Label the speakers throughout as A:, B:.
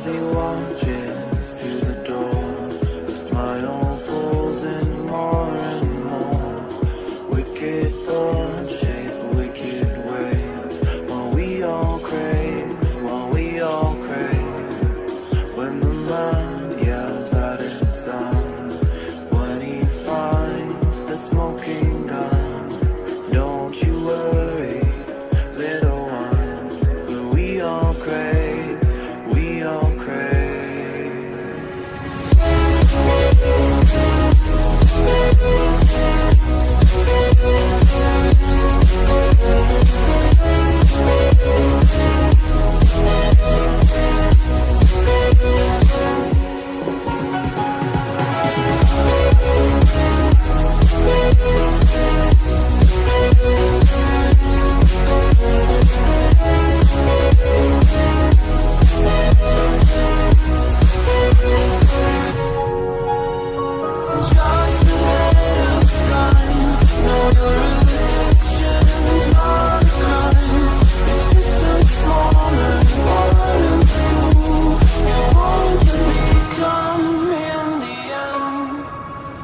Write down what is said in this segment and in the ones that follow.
A: he watches through the door. A smile pulls in more and more. Wicked thoughts shape wicked ways. While we all crave, while we all crave. When the man yells at his son, when he finds the smoking gun, don't you worry, little one, for we all crave, we all crave.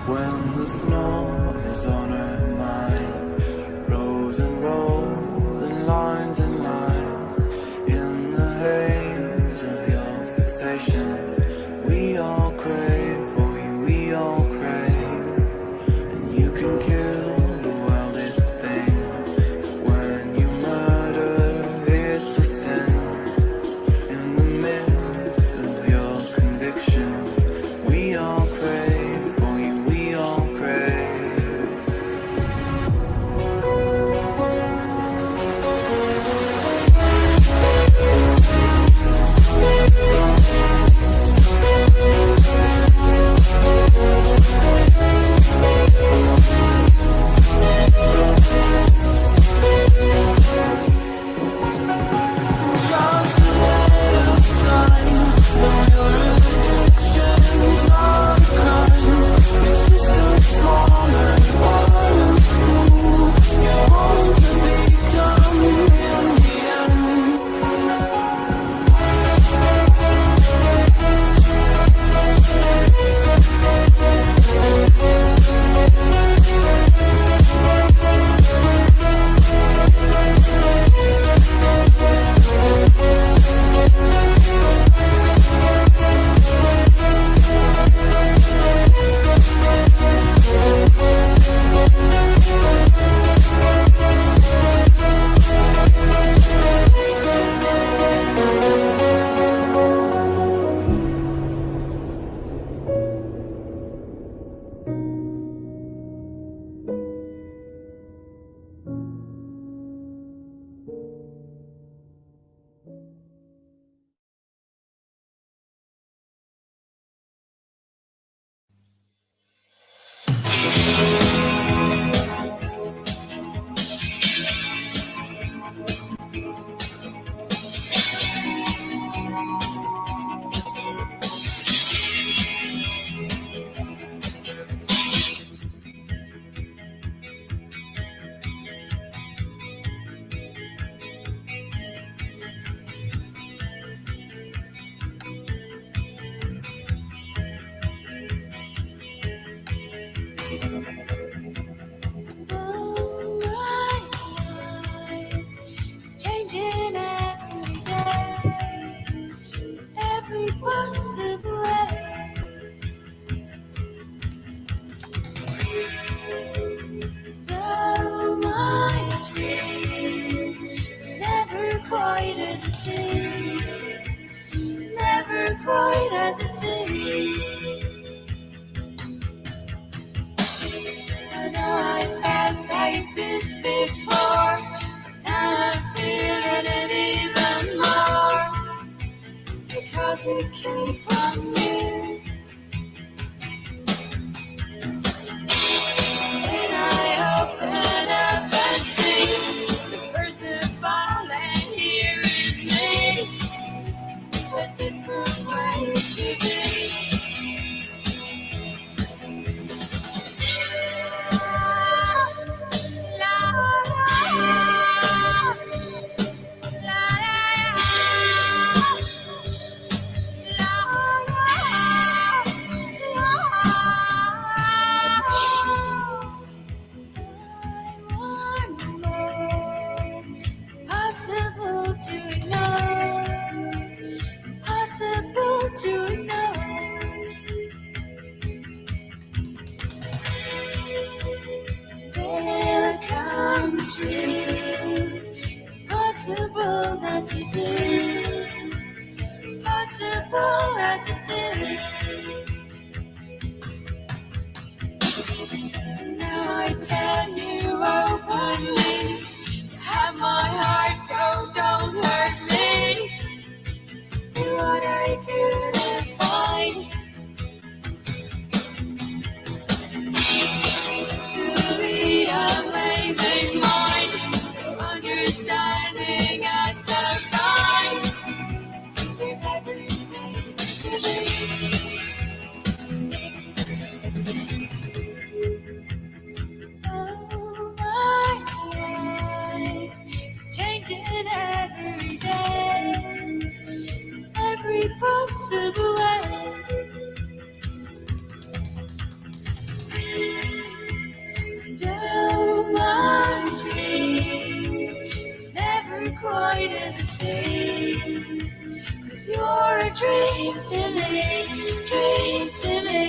A: When the snow is on her mind, rows and rows and lines in the haze of your fixation, we all crave for you, we all crave, and you can kill the wildest thing. When you murder, it's a sin. In the midst of your conviction, we all crave for you, we all crave.
B: Quite as it seems. I know I've felt like this before, but now I'm feeling it even more, because it came from you. When I open up and see the person falling here is me, a different way to be. La to do. Now I tell you openly, have my heart, so don't hurt me. You're what I couldn't find. To the amazing mind, so understanding and surprise, with everything to be. Oh, my life is changing every day, every possible way. Oh, my dreams, it's never quite as it seems, 'cause you're a dream to me, dream to me.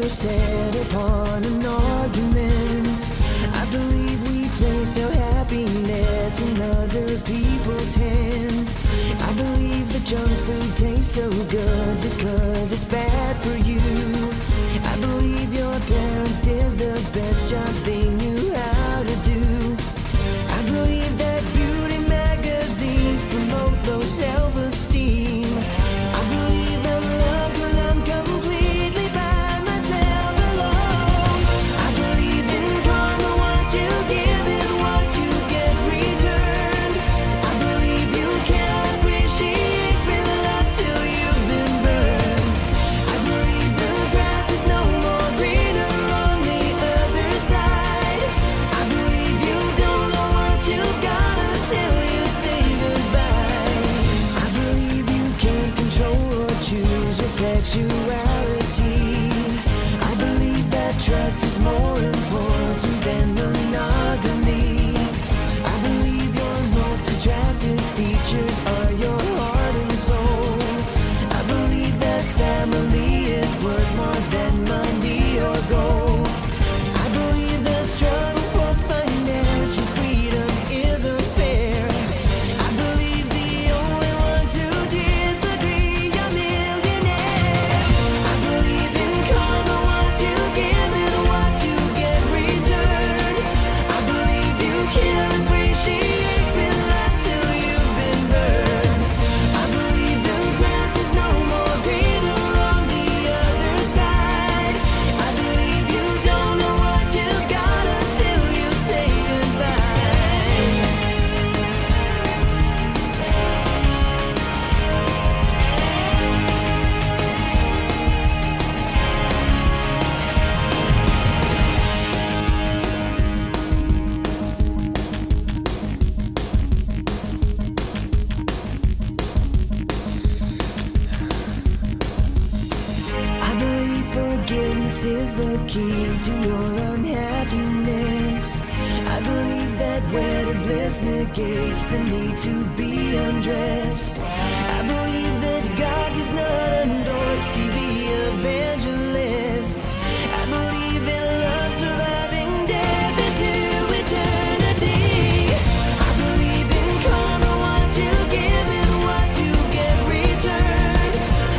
C: Set upon an argument. I believe we place our happiness in other people's hands. I believe the junk food tastes so good because it's bad for you. I believe your parents did the best job they knew how to do. I believe that beauty magazines promote low self-esteem. I believe that love will I'm completely by myself alone. I believe in karma, what you give is what you get returned. I believe you can't appreciate real love till you've been burned. I believe the grass is no more greener on the other side. I believe you don't know what you got until you say goodbye. I believe you can't control or choose your sexuality. I believe that trust is more important than monogamy. I believe your most attractive features are your heart and soul. I believe that family is worth more than money or gold. I believe the struggle for financial freedom isn't fair. I believe the only ones who disagree are millionaires. I unwedded bliss negates the need to be undressed. I believe that God does not endorse TV evangelists. I believe in love surviving death into eternity. I believe in karma, what you give and what you get returned.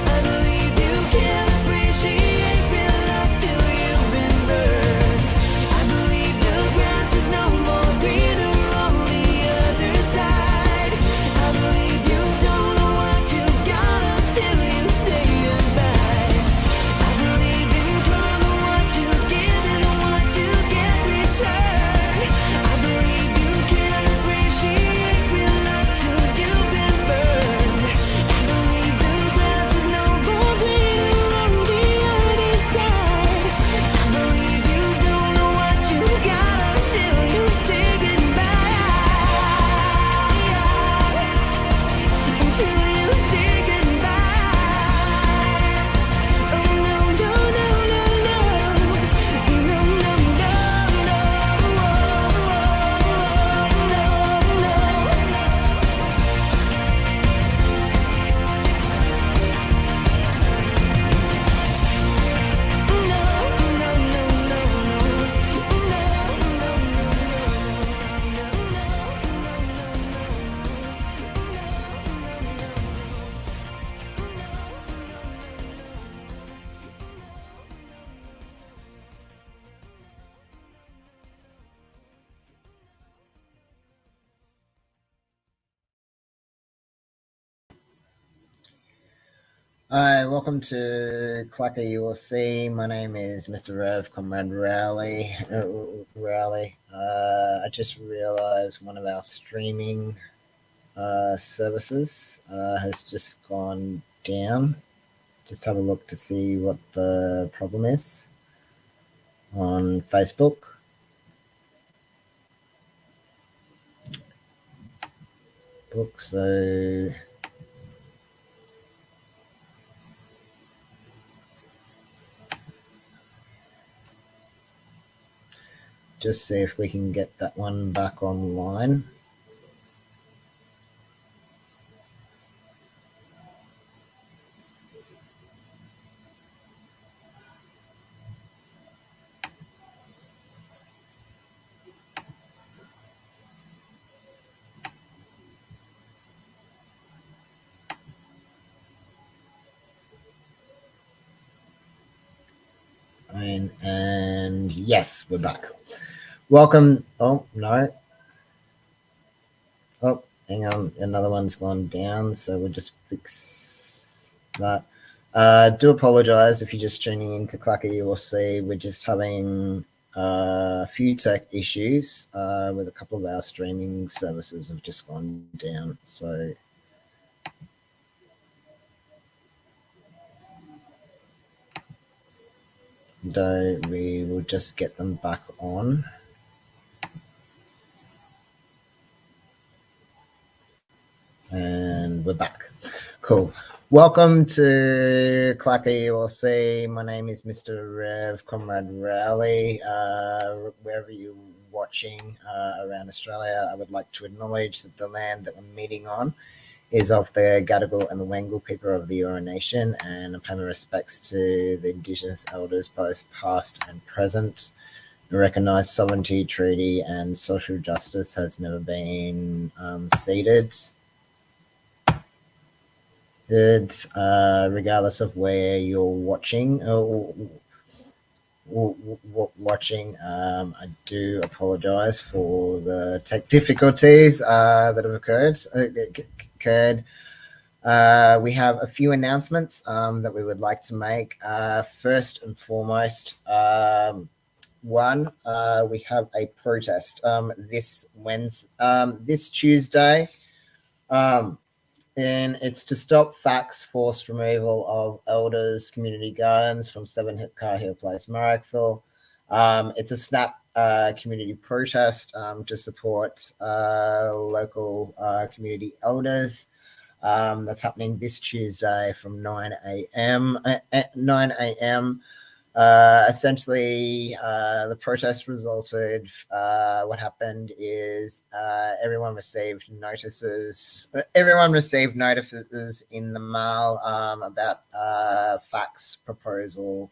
C: I believe you can't appreciate real love till you've been burned. I believe the grass is no more greener on the other side. I believe you don't know what you got until you say goodbye. I believe in karma, what you give and what you get returned. I believe you can't appreciate real love till you've been burned. I believe the grass is no more greener on the other side. I believe you don't know what you got until you say goodbye. Until you say goodbye. Oh no, no, no, no, no. No, no, no, no.
D: Hi, welcome to CLACCA ULC. My name is Mr. Rev, Comrade Rowley. I just realized one of our streaming services has just gone down. Just have a look to see what the problem is on Facebook. So just see if we can get that one back online. And yes, we're back. Welcome. Oh, no. Oh, hang on. Another one's gone down, so we'll just fix that. Do apologize if you're just tuning into CLACCA ULC. We're just having a few tech issues with a couple of our streaming services have just gone down. So we will just get them back on. And we're back. Cool. Welcome to CLACCA ULC. My name is Mr. Rev, Comrade Rowley. Wherever you're watching around Australia, I would like to acknowledge that the land that we're meeting on is of the Gadigal and the Wangal people of the Eora Nation, and I pay my respects to the Indigenous elders, both past and present. I recognise sovereignty, treaty, and social justice has never been ceded. Regardless of where you're watching. I do apologise for the tech difficulties that have occurred. We have a few announcements that we would like to make. First and foremost, one, we have a protest this Tuesday, and it's to stop FACT's forced removal of Elders Community Gardens from 7 Car Hill Place, Marrickville. It's a SNAP community protest to support local community elders. That's happening this Tuesday from 9 a.m. Essentially, the protest resulted. What happened is everyone received notices. Everyone received notices in the mail about fax proposal.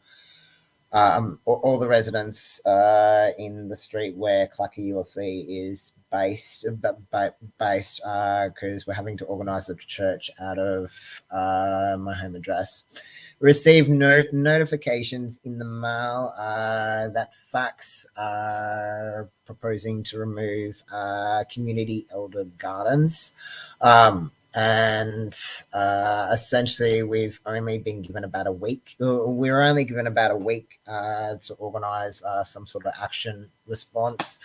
D: All the residents in the street where CLACCA ULC is based, because we're having to organise the church out of my home address, received notifications in the mail that fax proposing to remove community elder gardens. And essentially we've only been given about a week. We're only given about a week to organise some sort of action response.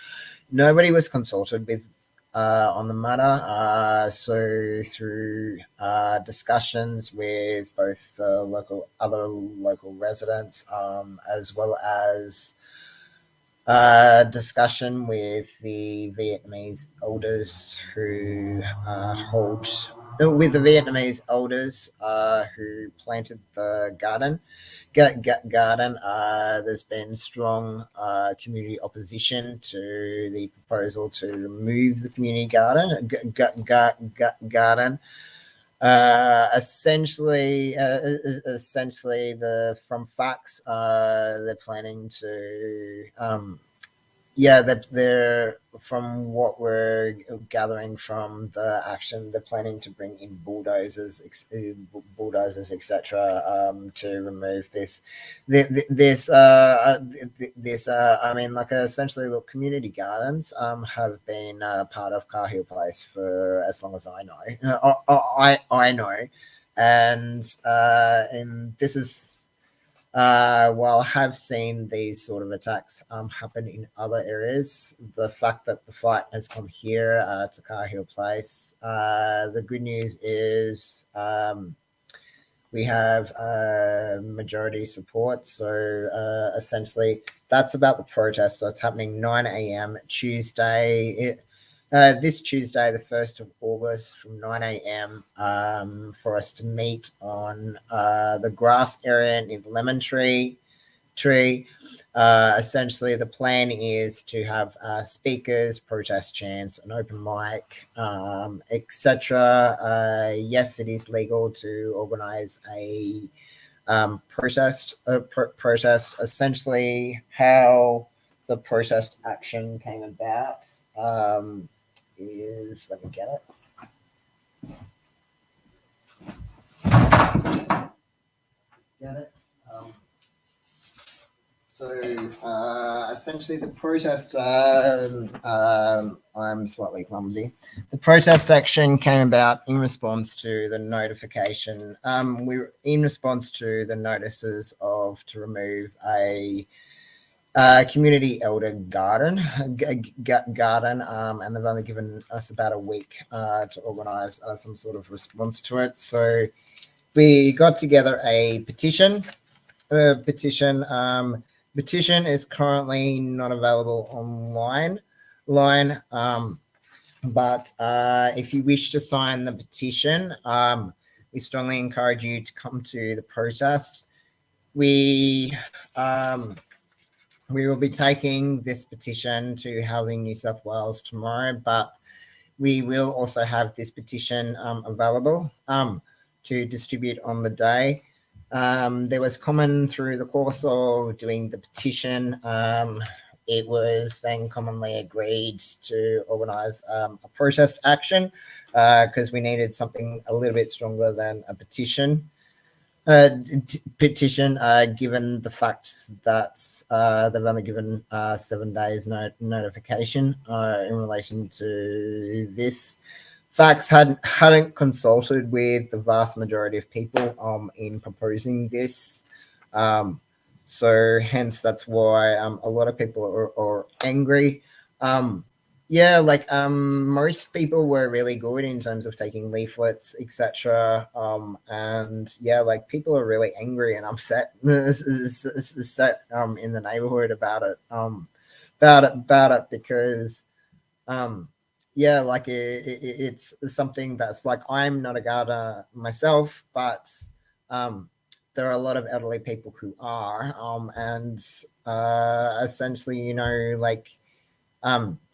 D: Nobody was consulted with on the matter. So through discussions with both other local residents, as well as discussion with the Vietnamese elders who who planted the garden. There's been strong community opposition to the proposal to remove the community garden. Essentially, from facts, they're planning to they're from what we're gathering from the action, they're planning to bring in bulldozers, etc., to remove this. I mean, like, essentially, look, community gardens have been part of Cahill Place for as long as I know. I know, and this is. While I have seen these sort of attacks happen in other areas, the fact that the fight has come here to Cahill Place, the good news is we have majority support. So essentially, that's about the protest. So it's happening 9 a.m. Tuesday. This Tuesday, the 1st of August, from 9 a.m. For us to meet on the grass area in the lemon tree. Essentially, the plan is to have speakers, protest chants, an open mic, etc. Yes, it is legal to organize a protest. Essentially, how the protest action came about. Let me get it. Essentially the protest, I'm slightly clumsy. The protest action came about in response to the notification. We were in response to the notices to remove a community elder garden, and they've only given us about a week to organise some sort of response to it. So we got together a petition. Petition is currently not available online. But if you wish to sign the petition, we strongly encourage you to come to the protest. We will be taking this petition to Housing New South Wales tomorrow, but we will also have this petition available to distribute on the day. There was comment through the course of doing the petition. It was then commonly agreed to organise a protest action because we needed something a little bit stronger than a petition. Given the fact that they've only given 7 days notification in relation to this. Facts hadn't consulted with the vast majority of people in proposing this. So hence that's why a lot of people are angry. Most people were really good in terms of taking leaflets, etc. And people are really angry and upset, set in the neighborhood about it, because it's something that's like, I'm not a gardener myself, but there are a lot of elderly people who are, and essentially, you know, like,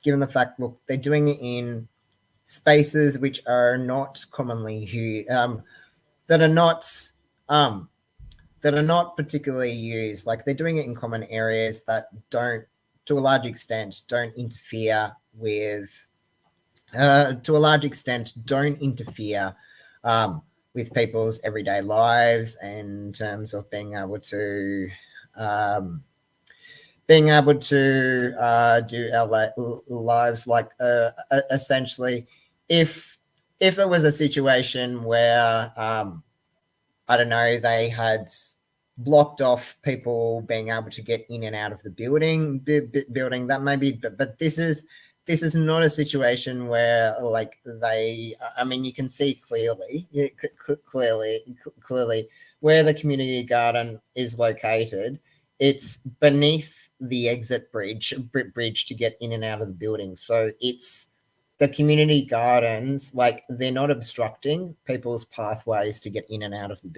D: given the fact, look, they're doing it in spaces which are not commonly that are not particularly used. Like, they're doing it in common areas that don't, to a large extent, don't interfere with with people's everyday lives, in terms of being able to do our lives. Like, essentially, if it was a situation where I don't know, they had blocked off people being able to get in and out of the building, that may be, but this is not a situation where, like, they, I mean, you can see clearly where the community garden is located. It's beneath the exit bridge to get in and out of the building. So it's the community gardens, like, they're not obstructing people's pathways to get in and out of the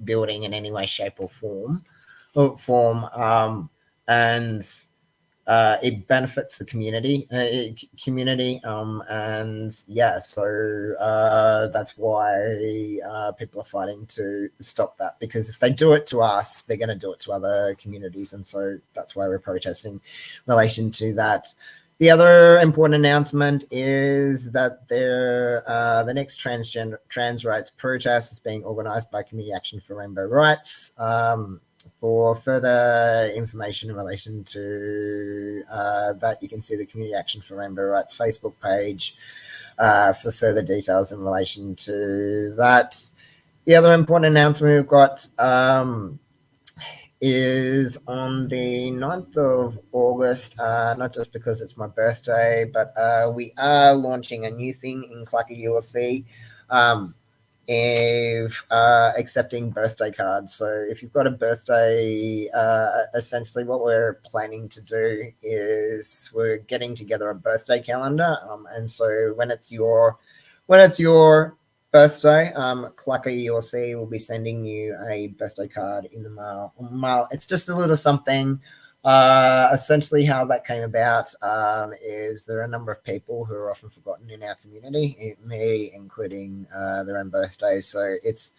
D: building in any way, shape, or form. And it benefits the community, and yeah, so that's why people are fighting to stop that, because if they do it to us, they're going to do it to other communities, and so that's why we're protesting in relation to that. The other important announcement is that the next trans rights protest is being organised by Community Action for Rainbow Rights. For further information in relation to that, you can see the Community Action for Rainbow Rights Facebook page for further details in relation to that. The other important announcement we've got is on the 9th of August, not just because it's my birthday, but we are launching a new thing in CLACCA ULC, accepting birthday cards. So if you've got a birthday, essentially what we're planning to do is we're getting together a birthday calendar, and so when it's your birthday, CLACCA ULC will be sending you a birthday card in the mail. It's just a little something. Essentially, how that came about is there are a number of people who are often forgotten in our community, me including their own birthdays. So it's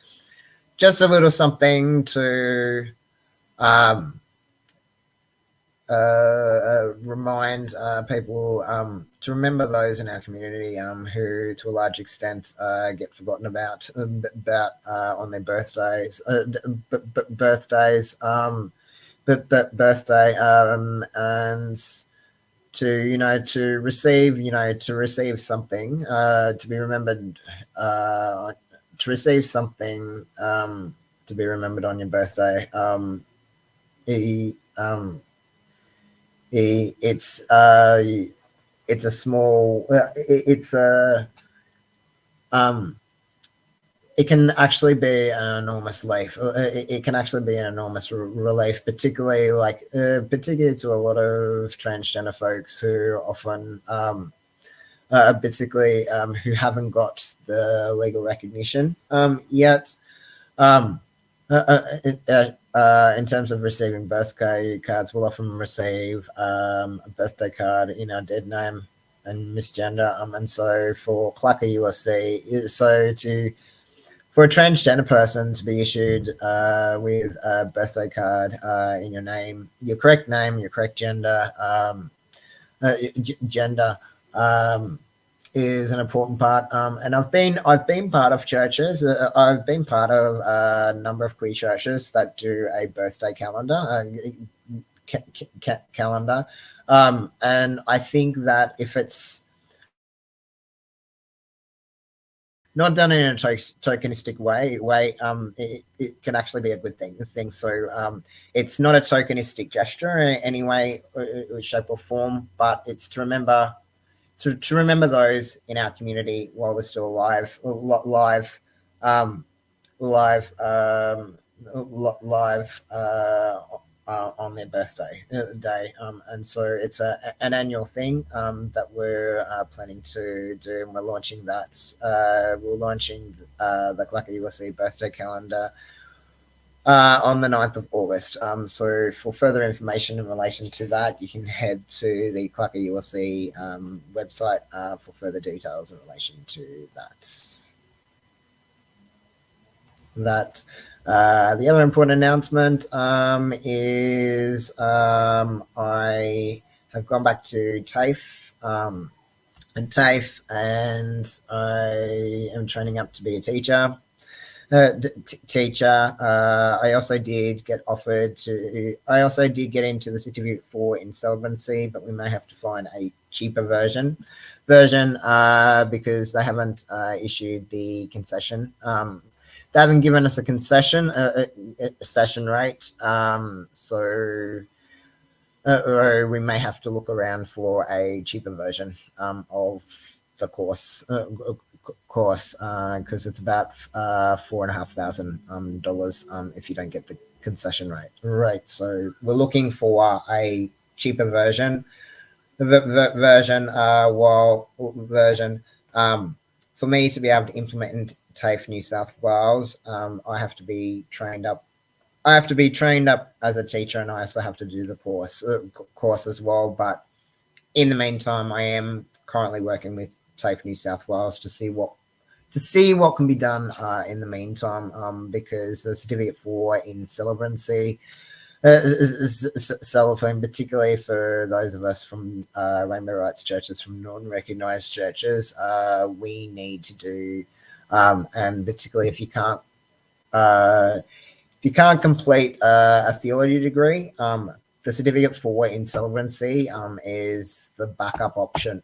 D: just a little something to remind people to remember those in our community who, to a large extent, get forgotten about on their birthdays, and to receive something, to be remembered, to receive something to be remembered on your birthday. It's a small, it can actually be an enormous relief. It can actually be an enormous relief, particularly to a lot of transgender folks who often, who haven't got the legal recognition yet. In terms of receiving birthday cards, we'll often receive a birthday card in our dead name and misgender. And so for CLACCA USC, for a transgender person to be issued with a birthday card in your name, your correct gender, is an important part. And I've been part of churches. I've been part of a number of queer churches that do a birthday calendar. And I think that if it's not done in a tokenistic way, it can actually be a good thing. So it's not a tokenistic gesture in any way, shape, or form, but it's to remember those in our community while they're still alive, on their birthday day. And so it's an annual thing that we're planning to do, and we're launching that. We're launching the CLACCA ULC birthday calendar on the 9th of August. So for further information in relation to that, you can head to the CLACCA ULC website for further details in relation to that. The other important announcement is I have gone back to TAFE and I am training up to be a teacher. I also did get into the certificate for insolvency, but we may have to find a cheaper version because they haven't issued the concession. They haven't given us a concession session rate, so we may have to look around for a cheaper version of the course because it's about $4,500 if you don't get the concession rate. Right, so we're looking for a cheaper version. For me to be able to implement in TAFE New South Wales, I have to be trained up. I have to be trained up as a teacher, and I also have to do the course as well. But in the meantime, I am currently working with TAFE New South Wales to see what can be done in the meantime, because the certificate for insolvency, particularly for those of us from Rainbow Rights churches, from non-recognised churches, we need to do, and particularly if you can't complete a theology degree, the certificate for insolvency is the backup option.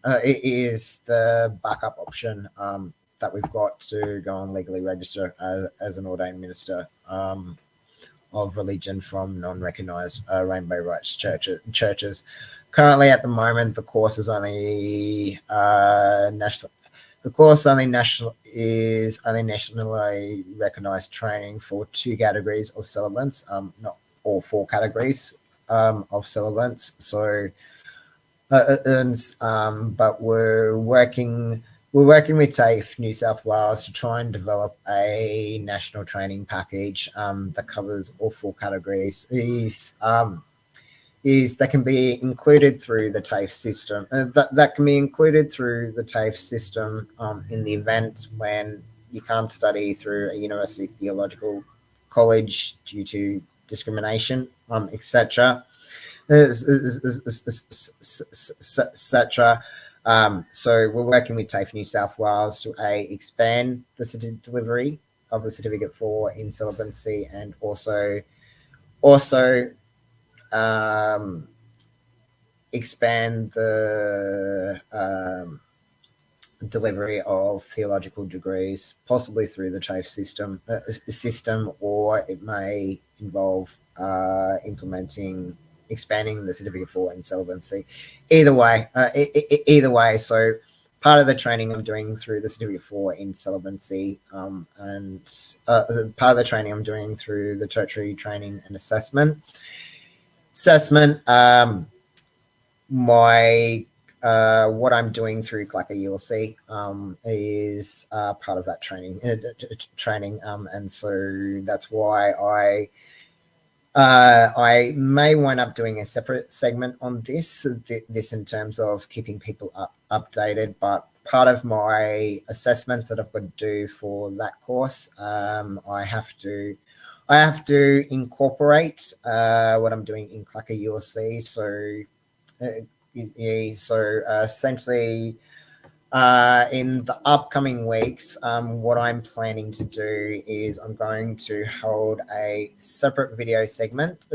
D: That we've got to go and legally register as an ordained minister of religion from non-recognised Rainbow Rights churches. Currently, at the moment, the course is only national. The course is only nationally recognised training for 2 categories of celebrants, not all 4 categories of celebrants. So, but we're working with TAFE New South Wales to try and develop a national training package that covers all 4 categories. That can be included through the TAFE system. That can be included through the TAFE system in the event when you can't study through a university theological college due to discrimination, etc. So we're working with TAFE New South Wales to expand the delivery of the certificate for insolvency, and also expand the delivery of theological degrees, possibly through the TAFE system, or it may involve expanding the certificate for insolvency. Either way. So part of the training I'm doing through the certificate for insolvency, and part of the training I'm doing through the Church30 training and assessment. What I'm doing through CLACCA ULC is part of that training, and so that's why I may wind up doing a separate segment on this in terms of keeping people updated. But part of my assessments that I've got to do for that course, I have to incorporate what I'm doing in CLACCA ULC. So essentially, in the upcoming weeks, what I'm planning to do is I'm going to hold a separate video segment.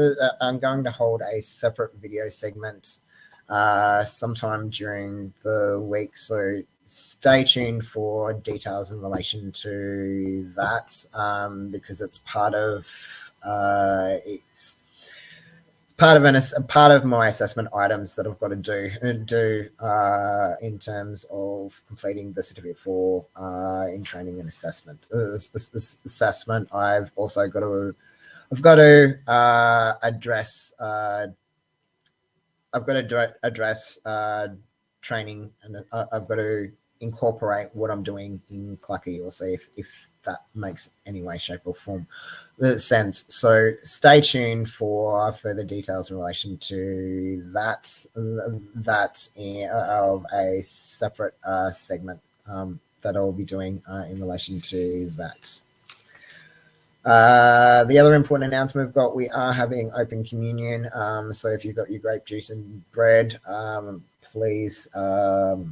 D: Sometime during the week. So stay tuned for details in relation to that, because it's part of my assessment items that I've got to do in terms of completing the certificate for in training and assessment. I've also got to address training, and I've got to incorporate what I'm doing in CLACCA ULC if that makes any way, shape, or form sense. So stay tuned for further details in relation to that of a separate segment that I will be doing in relation to that. The other important announcement we've got, we are having open communion. So if you've got your grape juice and bread, please gather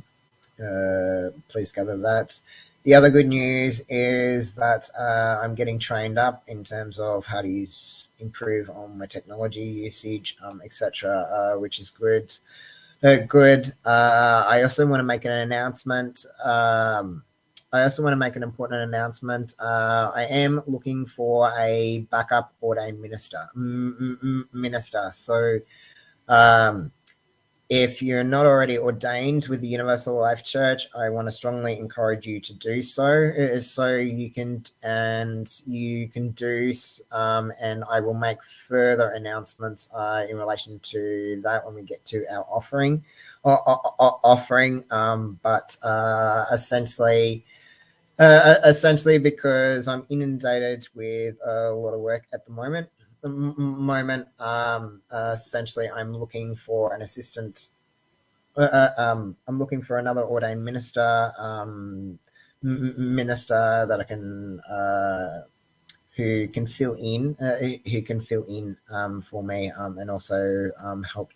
D: that. The other good news is that I'm getting trained up in terms of how to improve on my technology usage, etc., which is good. I also want to make an announcement. I also want to make an important announcement. I am looking for a backup ordained minister. So if you're not already ordained with the Universal Life Church, I want to strongly encourage you to do so. So you can do, and I will make further announcements in relation to that when we get to our offering. But essentially, because I'm inundated with a lot of work at the moment. Essentially, I'm looking for an assistant. I'm looking for another ordained minister, that I can, who can fill in for me, and also help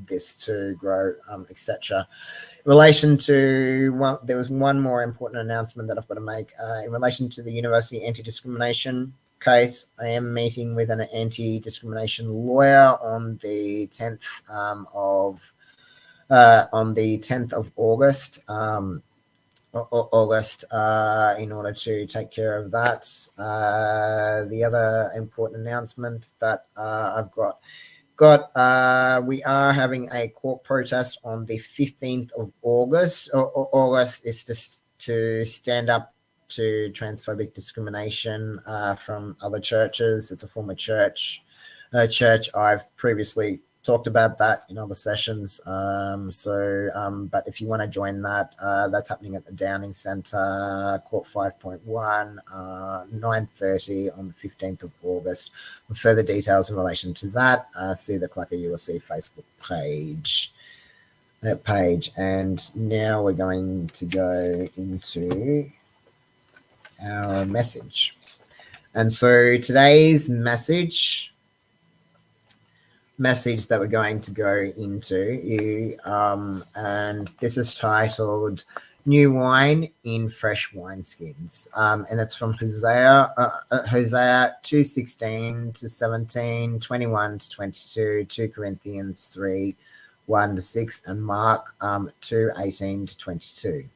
D: this to grow, etc. In relation to there was one more important announcement that I've got to make in relation to the university anti-discrimination case. I am meeting with an anti-discrimination lawyer on the 10th of August. In order to take care of that. The other important announcement that I've got, we are having a court protest on the 15th of August. August is to stand up to transphobic discrimination from other churches. It's a former church. I've previously talked about that in other sessions. But if you want to join that, that's happening at the Downing Centre, Court 5.1, 9:30 on the 15th of August. For further details in relation to that, see the CLACCA ULC Facebook page. And now we're going to go into our message. And so today's message that we're going to go into, and this is titled New Wine in Fresh Wineskins. And it's from Hosea 2:16 to 17, 21 to 22, 2 Corinthians 3, 1 to 6, and Mark 2:18 to 22.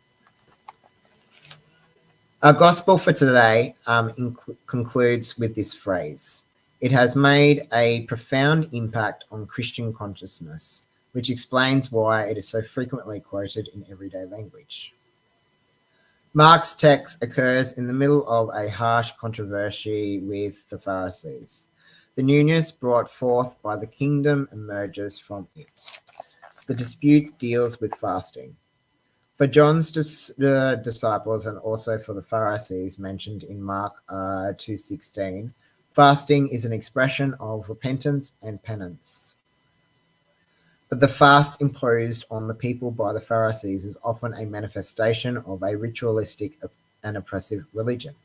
D: Our gospel for today concludes with this phrase. It has made a profound impact on Christian consciousness, which explains why it is so frequently quoted in everyday language. Mark's text occurs in the middle of a harsh controversy with the Pharisees. The newness brought forth by the kingdom emerges from it. The dispute deals with fasting. For John's disciples and also for the Pharisees mentioned in Mark 2:16, fasting is an expression of repentance and penance. But the fast imposed on the people by the Pharisees is often a manifestation of a ritualistic and oppressive religion.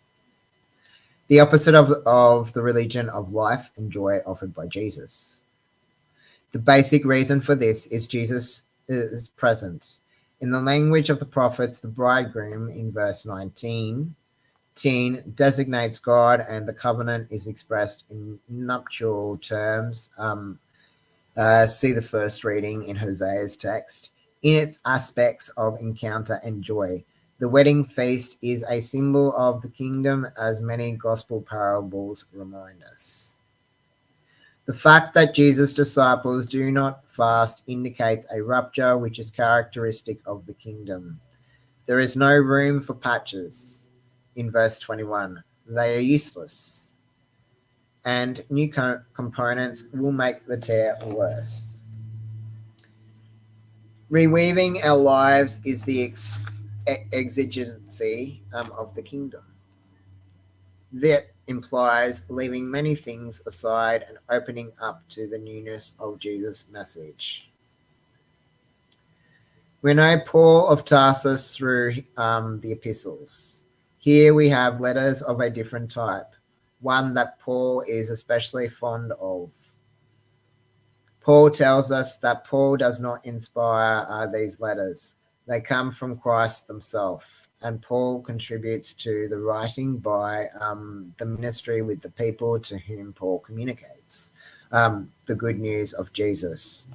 D: The opposite of the religion of life and joy offered by Jesus. The basic reason for this is Jesus is present. In the language of the prophets, the bridegroom in verse 19 designates God, and the covenant is expressed in nuptial terms. See the first reading in Hosea's text. In its aspects of encounter and joy, the wedding feast is a symbol of the kingdom, as many gospel parables remind us. The fact that Jesus' disciples do not fast indicates a rupture which is characteristic of the kingdom. There is no room for patches. In verse 21, they are useless, and new components will make the tear worse. Reweaving our lives is the exigency of the kingdom. That implies leaving many things aside and opening up to the newness of Jesus' message. We know Paul of Tarsus through the epistles. Here we have letters of a different type, one that Paul is especially fond of. Paul tells us that Paul does not inspire these letters. They come from Christ himself, and Paul contributes to the writing by the ministry with the people to whom Paul communicates the good news of Jesus.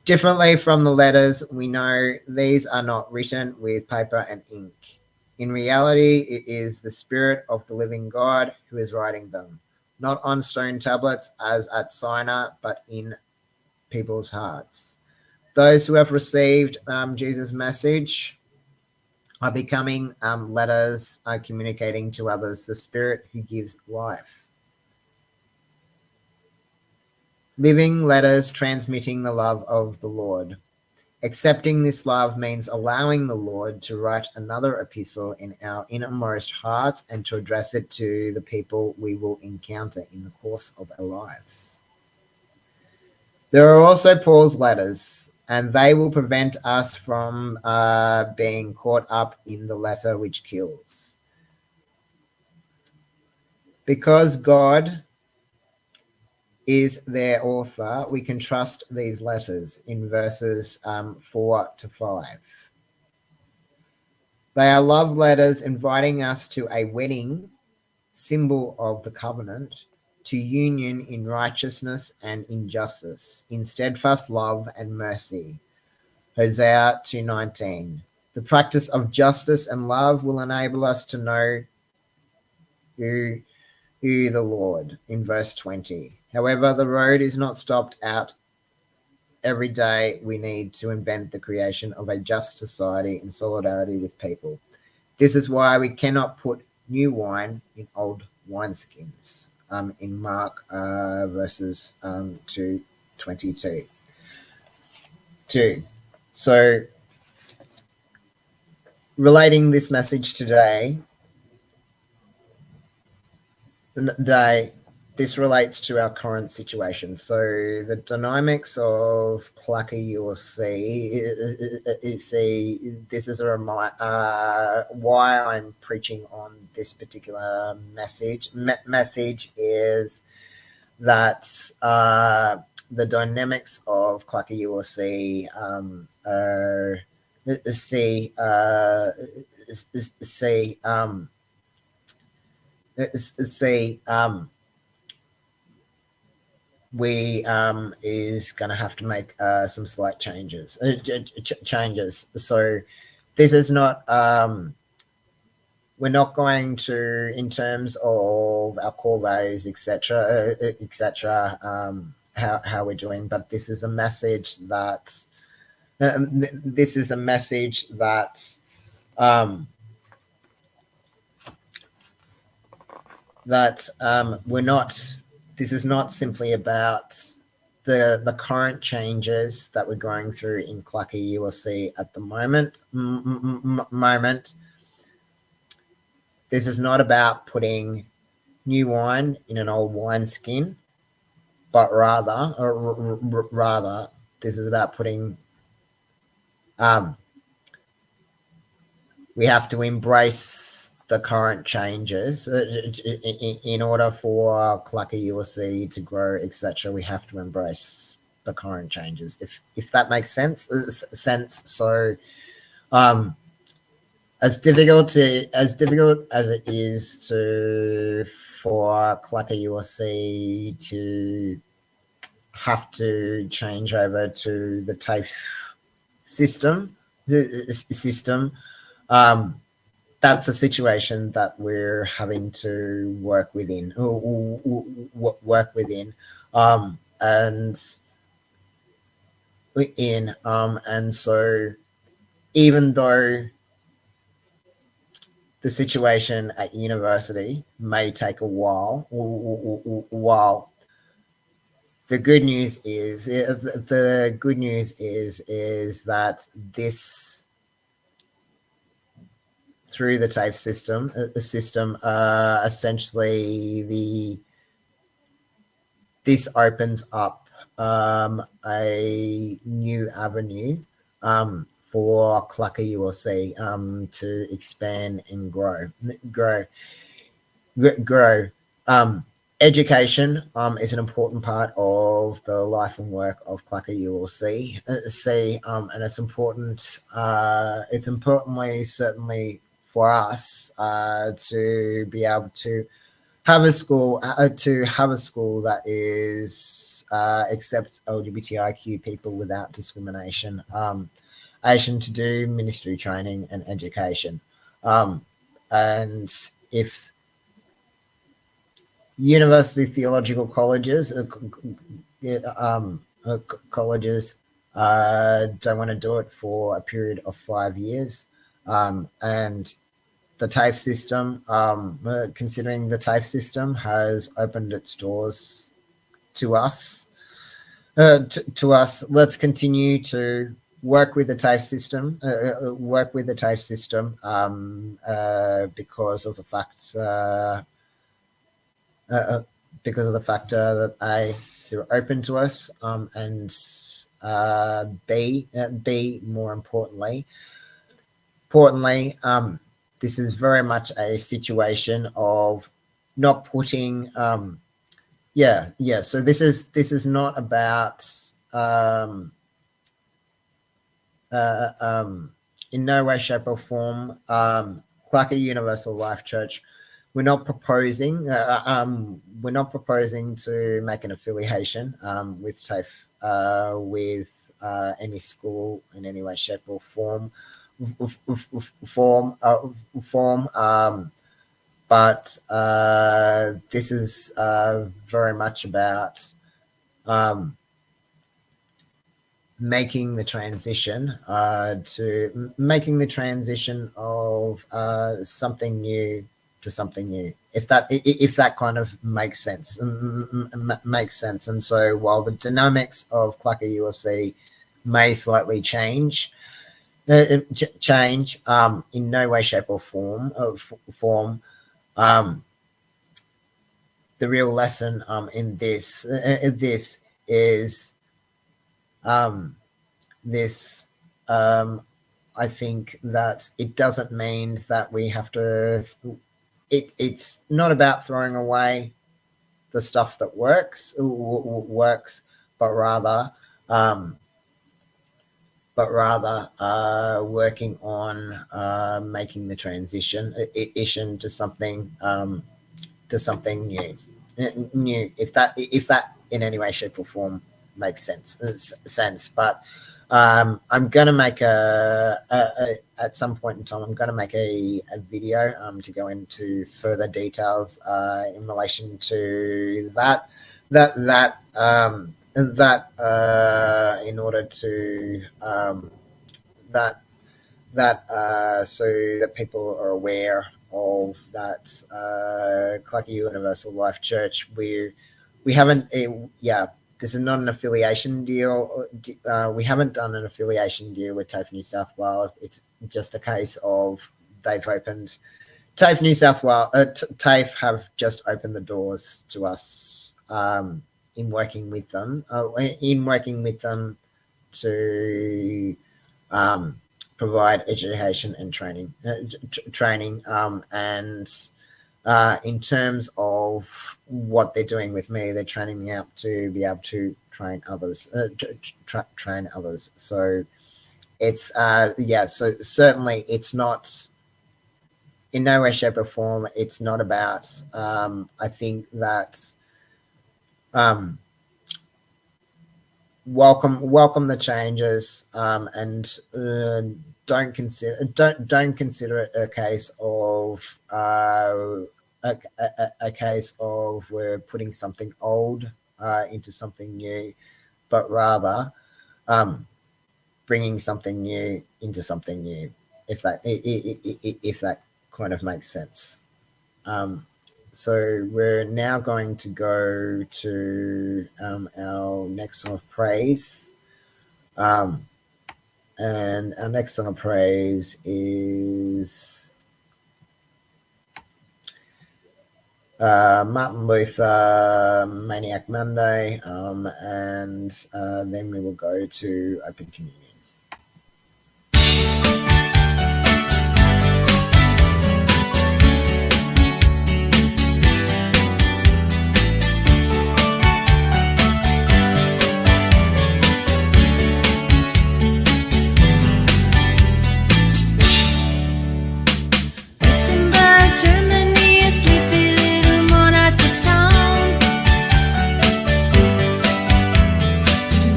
D: Differently from the letters, we know these are not written with paper and ink. In reality, it is the Spirit of the living God who is writing them, not on stone tablets as at Sinai, but in people's hearts. Those who have received Jesus' message are becoming letters communicating to others the Spirit who gives life. Living letters transmitting the love of the Lord. Accepting this love means allowing the Lord to write another epistle in our innermost hearts and to address it to the people we will encounter in the course of our lives. There are also Paul's letters, and they will prevent us from being caught up in the letter which kills. Because God is their author, we can trust these letters in verses 4 to 5. They are love letters inviting us to a wedding, symbol of the covenant, to union in righteousness and in justice, in steadfast love and mercy. Hosea 2:19. The practice of justice and love will enable us to know who the Lord in verse 20. However, the road is not stopped out. Every day we need to invent the creation of a just society in solidarity with people. This is why we cannot put new wine in old wineskins. In Mark verses 2:22. 2. So, relating this message today, this relates to our current situation. So the dynamics of CLACCA ULC, this is a reminder why I'm preaching on this particular message. Message is that the dynamics of CLACCA ULC are we is going to have to make some slight changes. So this is not we're not going to, in terms of our core values, etc., how we're doing, but this is a message that we're not. This is not simply about the current changes that we're going through in CLACCA ULC at the moment. This is not about putting new wine in an old wineskin, but rather, this is about putting. We have to embrace the current changes in order for CLACCA ULC to grow, etc. We have to embrace the current changes. If that makes sense. So, as difficult as it is for CLACCA ULC to have to change over to the TAFE system, that's a situation that we're having to work within, and so even though the situation at university may take a while, the good news is that this through the TAFE system, essentially this opens up a new avenue for CLACCA ULC to expand and grow. Education is an important part of the life and work of CLACCA ULC. And it's important. It's importantly certainly for us to be able to have a school that is accepts LGBTIQ people without discrimination. Asian to do ministry training and education, and if university theological colleges colleges don't want to do it for a period of 5 years, and the TAFE system, considering the TAFE system has opened its doors to us, let's continue to work with the TAFE system, because of the fact that A, they're open to us, and B, more importantly, this is very much a situation of not putting, so this is not about, in no way, shape or form, CLACCA Universal Life Church, we're not proposing to make an affiliation with TAFE, with any school in any way, shape or form, but this is very much about making the transition of something new to something new, if that kind of makes sense. And so while the dynamics of CLACCA ULC may slightly change, in no way, shape or form, the real lesson in this is I think that it doesn't mean that we have to, it's not about throwing away the stuff that works, but rather working on making the transition to something new. If that in any way, shape or form makes sense. But I'm going to make at some point in time, I'm going to make a video to go into further details in relation to that in order to so that people are aware of that CLACCA Universal Life Church. We haven't this is not an affiliation deal. We haven't done an affiliation deal with TAFE New South Wales. It's just a case of they've opened TAFE New South Wales. TAFE have just opened the doors to us in working with them. To provide education and training, and in terms of what they're doing with me, they're training me up to be able to train others. So it's so certainly it's not in no way, shape or form. It's not about. I think that welcome the changes, and don't consider it a case of a case of we're putting something old into something new, but rather bringing something new into something new, if that kind of makes sense. So we're now going to go to our next song of praise. And our next song of praise is Martin Luther, Maniac Monday, and then we will go to Open Communion.
B: Germany, a sleepy little monastic town.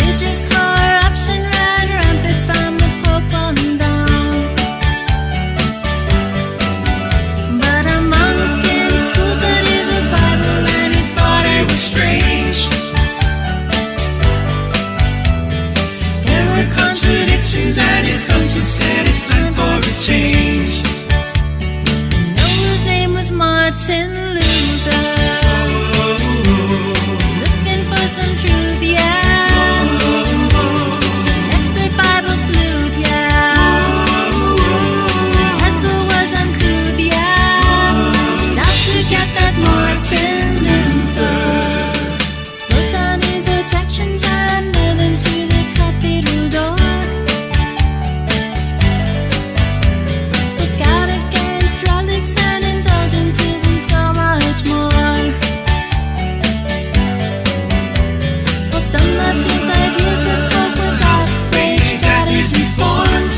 B: Religious corruption ran rampant from the Pope on down. But a monk in school studied the Bible and he thought it was strange. There were contradictions and his conscience said it's time for a change. Martin Luther, looking for some truth, yeah. Expert Bible sleuth, yeah. The title was uncouth, yeah. Not to get that Martin Luther wrote down his objections and led into the cathedral door. Spoke out against relics and indulgences and so much more. Well, some loved his ideas, but folk was outraged at his reforms.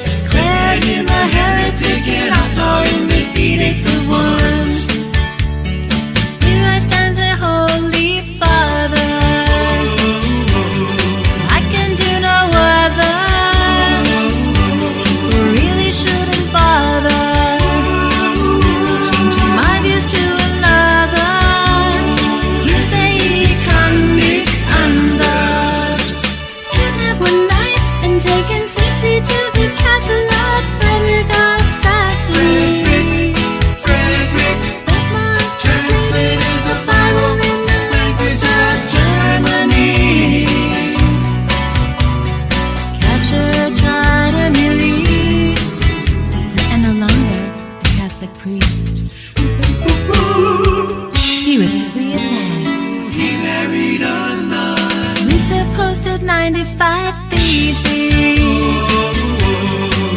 B: Declared him a heretic and outlawing the Edict of Worms. Here stands a Holy Father, I can do no other. Really shouldn't bother changing my views to another. You say he convict others. Kidnapped one night and taken safely to the castle of Frederick of Saxony. Spent months translated the Bible in the language of Germany. Captured, tried, and released, and no longer a Catholic priest. He was free at last. He married a nun. Luther posted 95 theses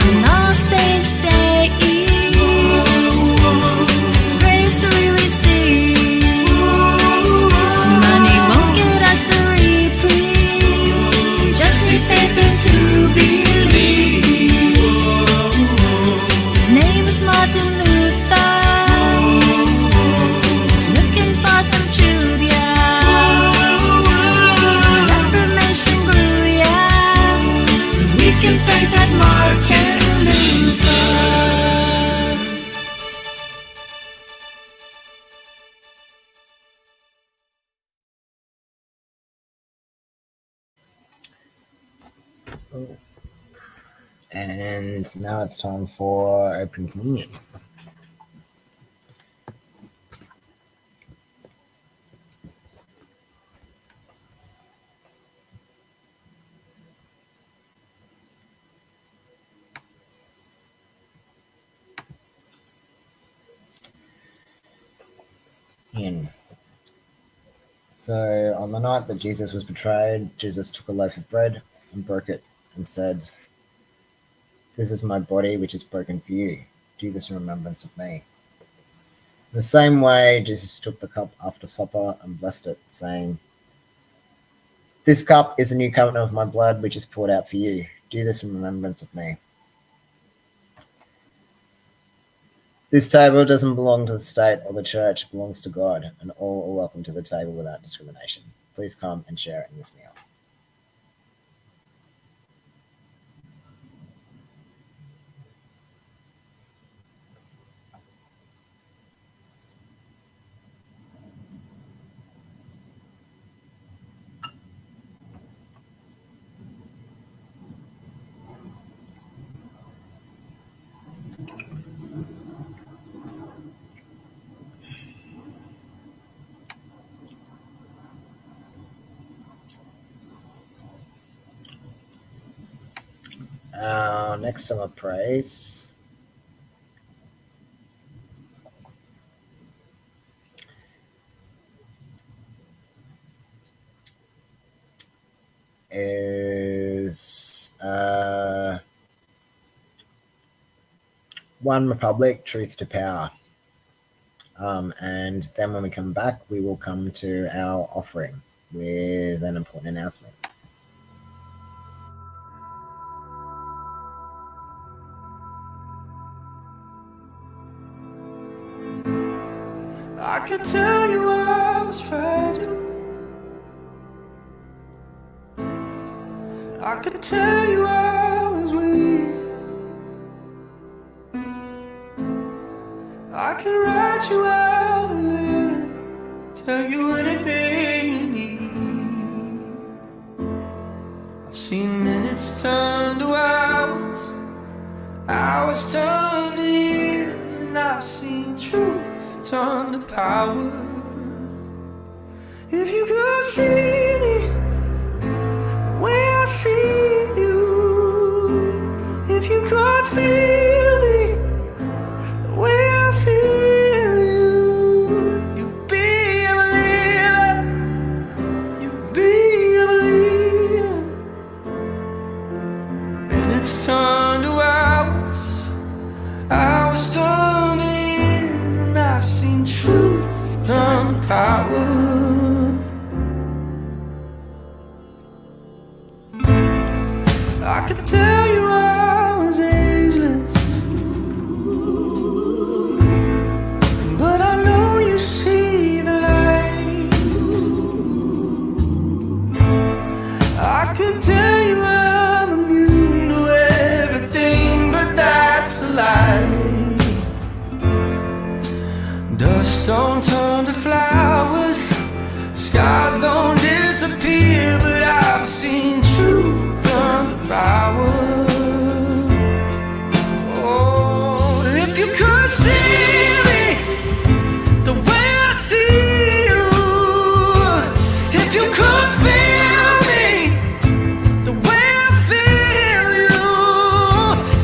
B: on All Saints' Day Eve. It's grace we receive. Money won't get us a reprieve. Just need faith and to believe. His name is Martin Luther. He's looking for some truth, yeah. Reformation grew, yeah. We can thank that Martin Luther.
D: And now it's time for Open Communion. In. So on the night that Jesus was betrayed, Jesus took a loaf of bread and broke it and said, "This is my body which is broken for you. Do this in remembrance of me." In the same way, Jesus took the cup after supper and blessed it, saying, "This cup is a new covenant of my blood which is poured out for you. Do this in remembrance of me." This table doesn't belong to the state or the church, it belongs to God, and all are welcome to the table without discrimination. Please come and share in this meal. Our next song of praise is One Republic, Truth to Power. And then when we come back, we will come to our offering with an important announcement.
A: I could tell you I was fragile. I could tell you I was weak. I can write you out a letter, tell you anything you need. I've seen minutes turn to hours, hours turn to years, and I've seen truth turn to power. If you could see me the way I see you, if you could feel me the way I feel you, you'd be a believer, you'd be a believer. And it's turned to hours, hours turn to years, and I've seen truth turn to power. I could tell you I was ageless, but I know you see the light. I could tell you I'm immune to everything, but that's a lie. Dust don't turn to flowers, skies don't disappear, but I've seen truth turn to power. Oh, if you could see me the way I see you, if you could feel me the way I feel you,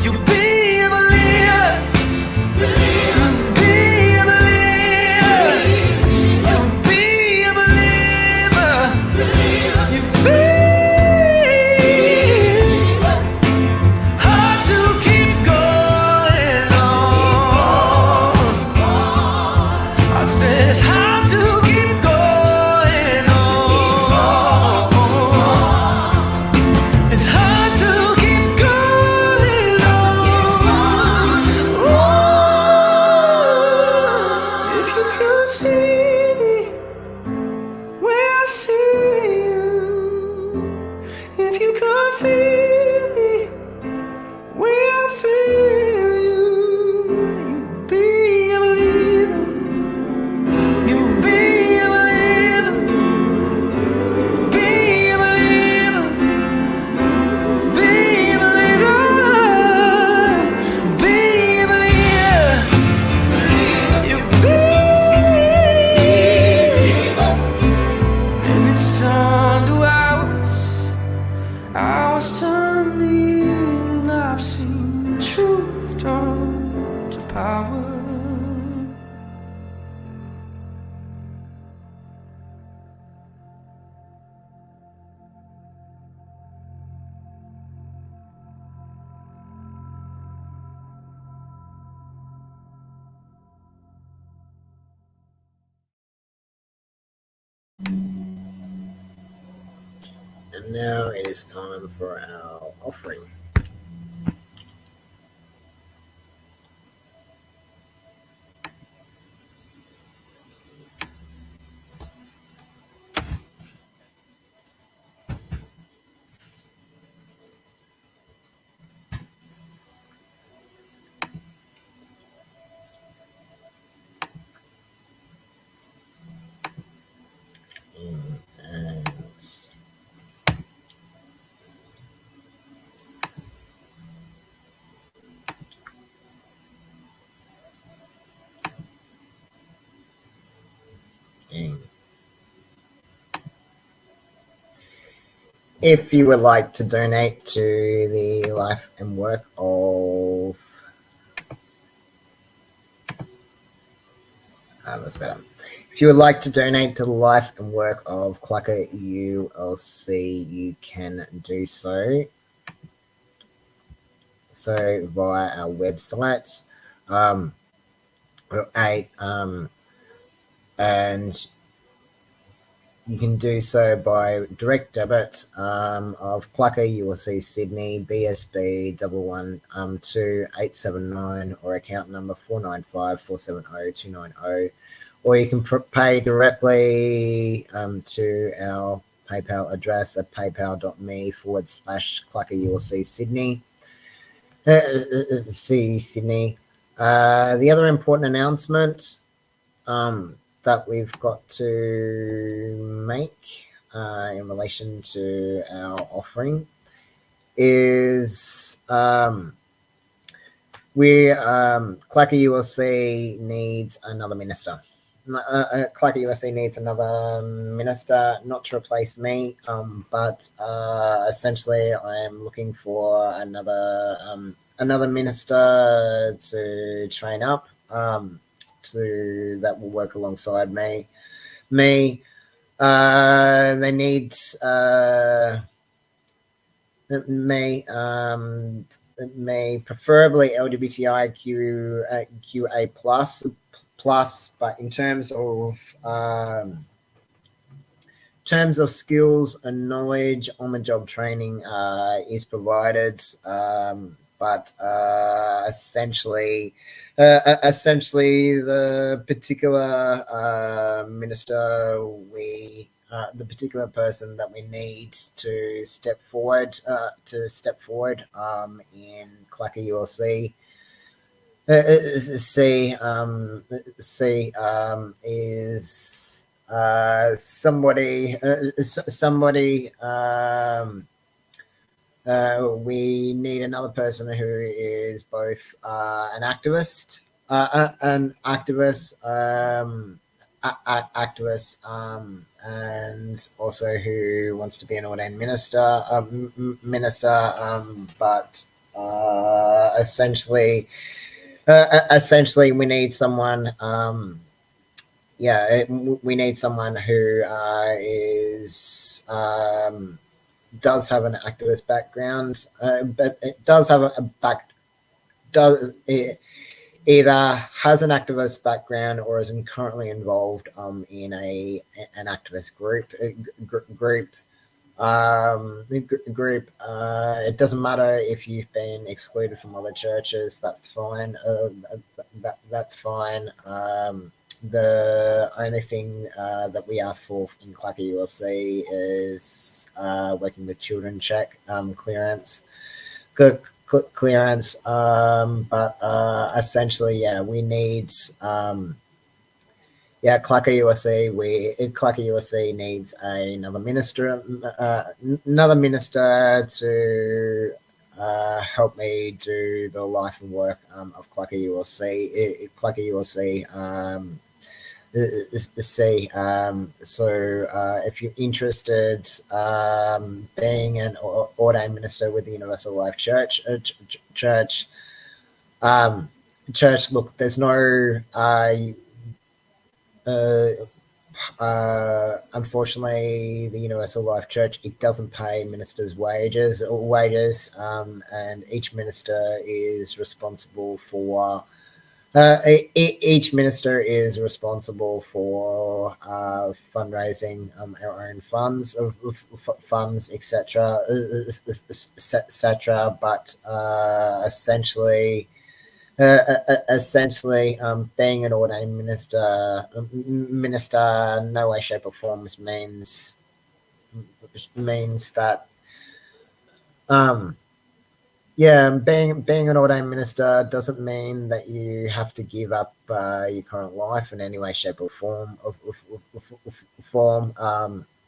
A: you'd be a believer, you'd be a believer, you'd be a believer, you'd be hard to keep going on. I said it's hard to keep going on. It's hard to keep going on. Ooh, if you could see me where I see you, if you could feel me where I feel you, you'd be a believer, you'd be a believer, be a believer, be a believer, be a believer, you'd be. And it's turned to hours, hours turn to years, and I've seen truth turn to power.
D: And now it is time for our offering. And if you would like to donate to the life and work of that's better. If you would like to donate to the life and work of CLACCA ULC, you can do so. So via our website, and you can do so by direct debit of CLACCA ULC Sydney BSB 112879 or account number 495470290. Or you can pay directly to our PayPal address at paypal.me/CLACCA ULC Sydney. Sydney. The other important announcement that we've got to make in relation to our offering is CLACCA ULC needs another minister. CLACCA ULC needs another minister, not to replace me, but essentially I am looking for another minister to train up that will work alongside me. They need me, preferably LGBTIQA plus, but in terms of skills and knowledge, on-the-job training is provided, but essentially the particular minister the particular person that we need to step forward in CLACCA ULC is somebody we need another person who is both an activist and also who wants to be an ordained minister, but essentially we need someone. We need someone who is does have an activist background, but it does have either has an activist background or is currently involved in an activist group. It doesn't matter if you've been excluded from other churches. That's fine. That's fine. The only thing that we ask for in CLACCA ULC is working with children check clearance. Clearance, but essentially, we need CLACCA ULC needs another minister to help me do the life and work of CLACCA ULC. CLACCA ULC so if you're interested being an ordained minister with the Universal Life Church, look, there's no unfortunately the Universal Life Church, it doesn't pay ministers wages, and each minister is responsible for each minister is responsible for fundraising our own funds, etc. But essentially, being an ordained minister, no way, shape, or form means that. Being an ordained minister doesn't mean that you have to give up your current life in any way, shape, or form.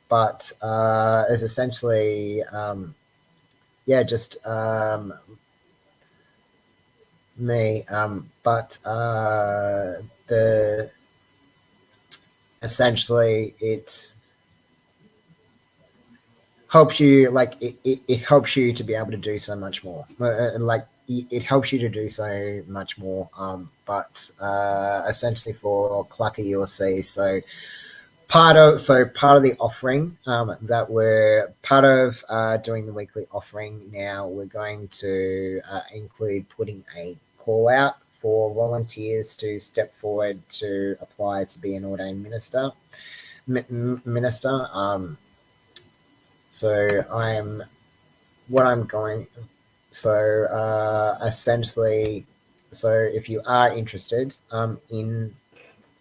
D: But is essentially, just me. But the essentially it's helps you, like it helps you to be able to do so much more. Like it helps you to do so much more. But essentially for CLACCA ULC, so part of the offering that we're part of doing the weekly offering now, we're going to include putting a call out for volunteers to step forward to apply to be an ordained minister. So essentially, so if you are interested in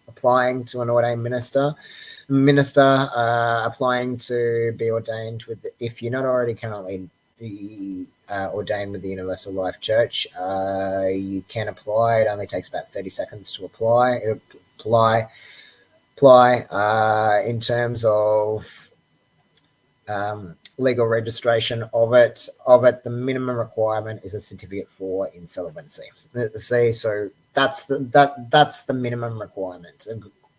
D: applying to an ordained minister, applying to be ordained with, if you're not already currently ordained with the Universal Life Church, you can apply. It only takes about 30 seconds to apply. In terms of legal registration of it, the minimum requirement is a certificate for incelebency. So that's the minimum requirement.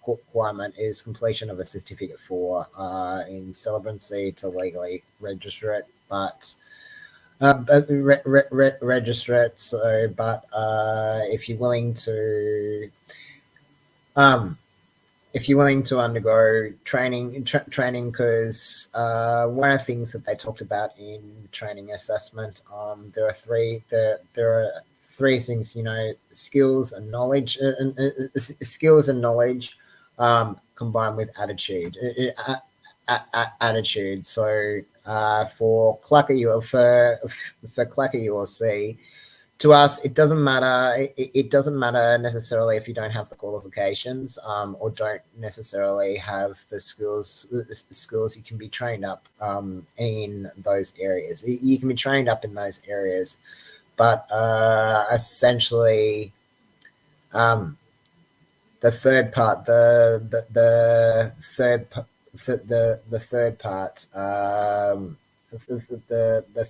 D: Requirement is completion of a certificate for incelebency to legally register it, but register it. So, but if you're willing to undergo training, because one of the things that they talked about in training assessment, there are three things, skills and knowledge, combined with attitude. So for CLACCA ULC, to us, it doesn't matter. It doesn't matter necessarily if you don't have the qualifications or don't necessarily have the skills. You can be trained up in those areas. You can be trained up in those areas, but essentially, the third part, the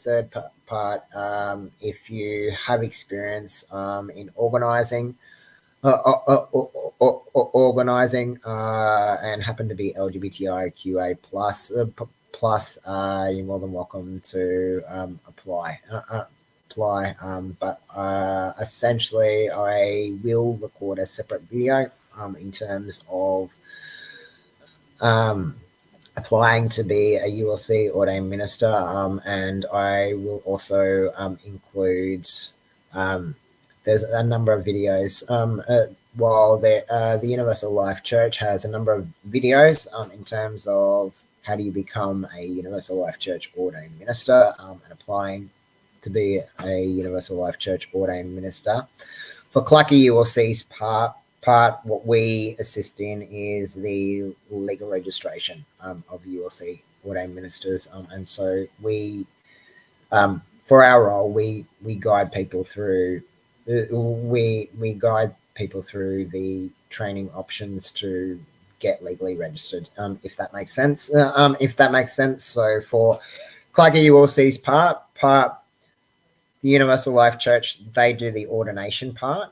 D: third part, if you have experience in organizing and happen to be LGBTIQA plus, you're more than welcome to apply. But essentially, I will record a separate video in terms of applying to be a ULC ordained minister, and I will also include, there's a number of videos, while the Universal Life Church has a number of videos in terms of how do you become a Universal Life Church ordained minister, and applying to be a Universal Life Church ordained minister. For CLACCA ULC's part, what we assist in is the legal registration of ULC ordained ministers, and so we, for our role, we guide people through the training options to get legally registered, if that makes sense. So for CLACCA ULC's part, the Universal Life Church, they do the ordination part.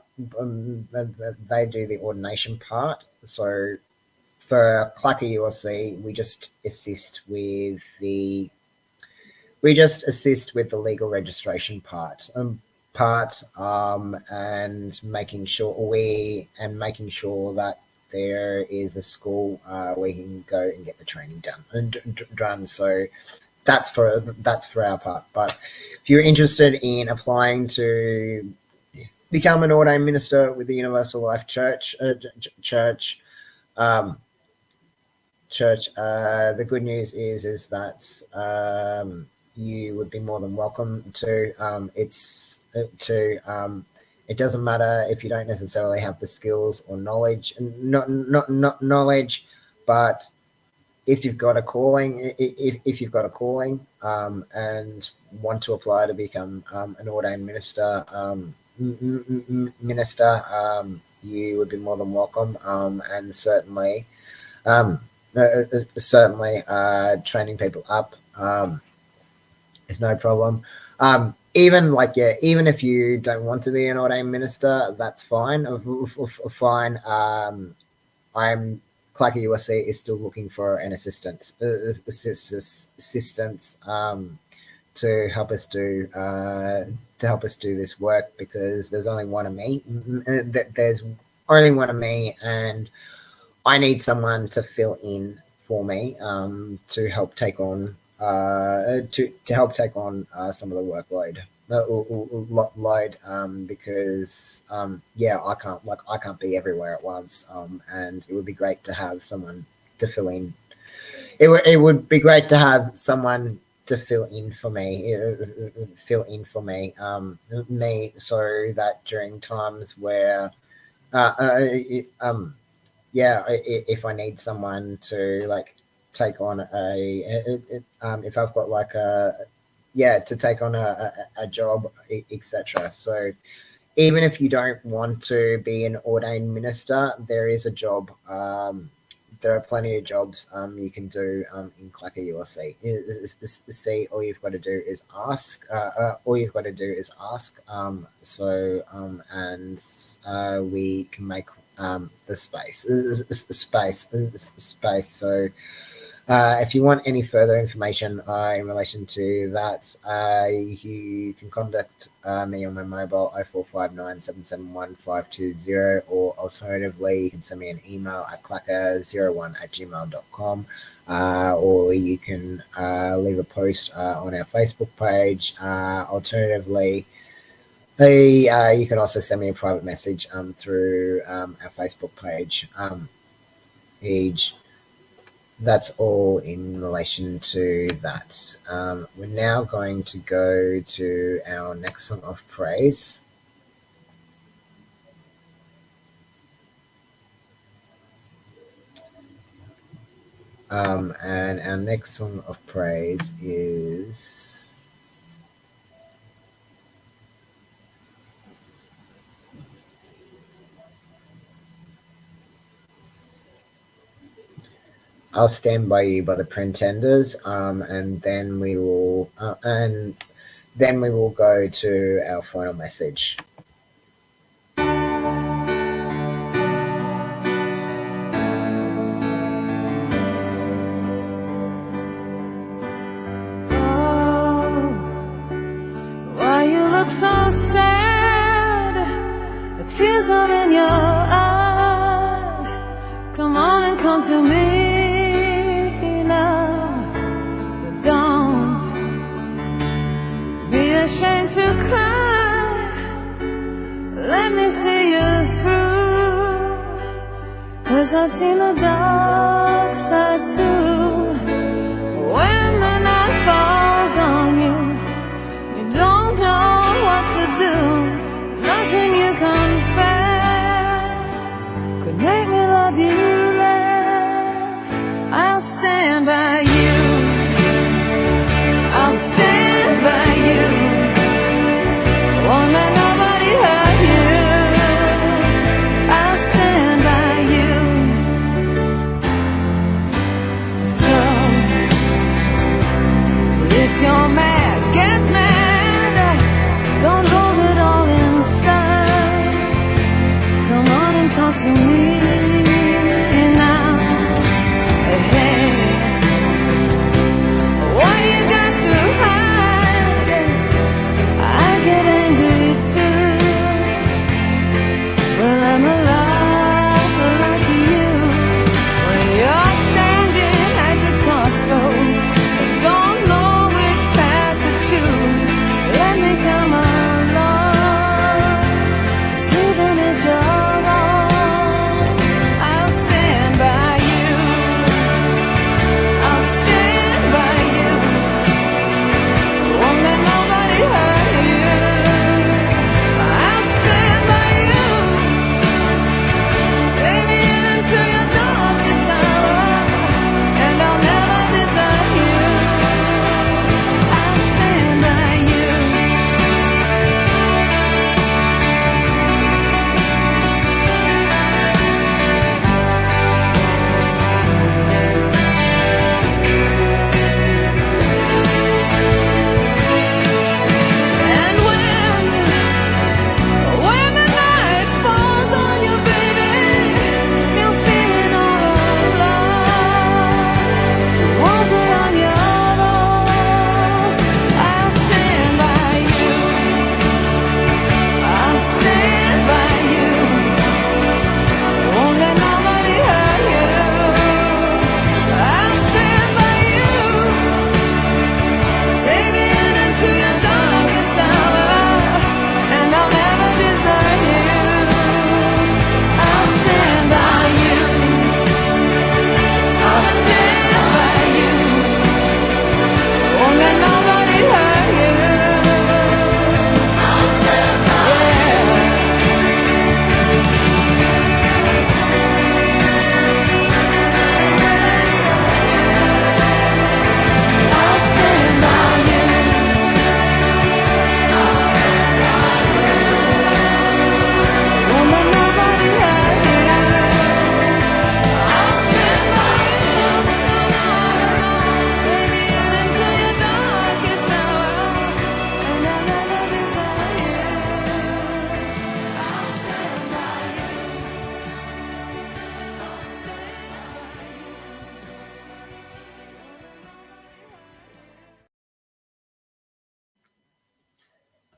D: So for CLACCA ULC, we just assist with the legal registration part, and making sure that there is a school where you can go and get the training done. So that's for our part. But if you're interested in applying to become an ordained minister with the Universal Life Church, the good news is that you would be more than welcome to. It doesn't matter if you don't necessarily have the skills or knowledge, not knowledge, but if you've got a calling, and want to apply to become an ordained minister, you would be more than welcome, and certainly training people up is no problem. Even if you don't want to be an ordained minister, that's fine. CLACCA ULC is still looking for an assistance to help us do help us do this work, because there's only one of me. There's only one of me, and I need someone to fill in for me, to help take on some of the workload. Because I can't be everywhere at once, and it would be great to have someone to fill in. It would be great to have someone to fill in for me, so that during times where if I need someone to like take on if I've got like to take on a job, etc. So even if you don't want to be an ordained minister, there is a job. There are plenty of jobs you can do in CLACCA ULC. See, all you've got to do is ask. And we can make the space. So if you want any further information in relation to that, you can contact me on my mobile 0459 771 520, or alternatively you can send me an email at clacca01@gmail.com, or you can leave a post on our Facebook page. Alternatively, you can also send me a private message through our Facebook page. That's all in relation to that. We're now going to go to our next song of praise. And our next song of praise is I'll Stand By You by the Pretenders, and then we will go to our final message.
B: Why you look so sad? The tears are in your eyes. Come on and come to me. Ashamed to cry, let me see you through, 'cause I've seen the dark side too. When the night falls on you, you don't know what to do. Nothing you confess could make me love you less. I'll stand by you, I'll stand by you. Won't let nobody hurt you. I'll stand by you. So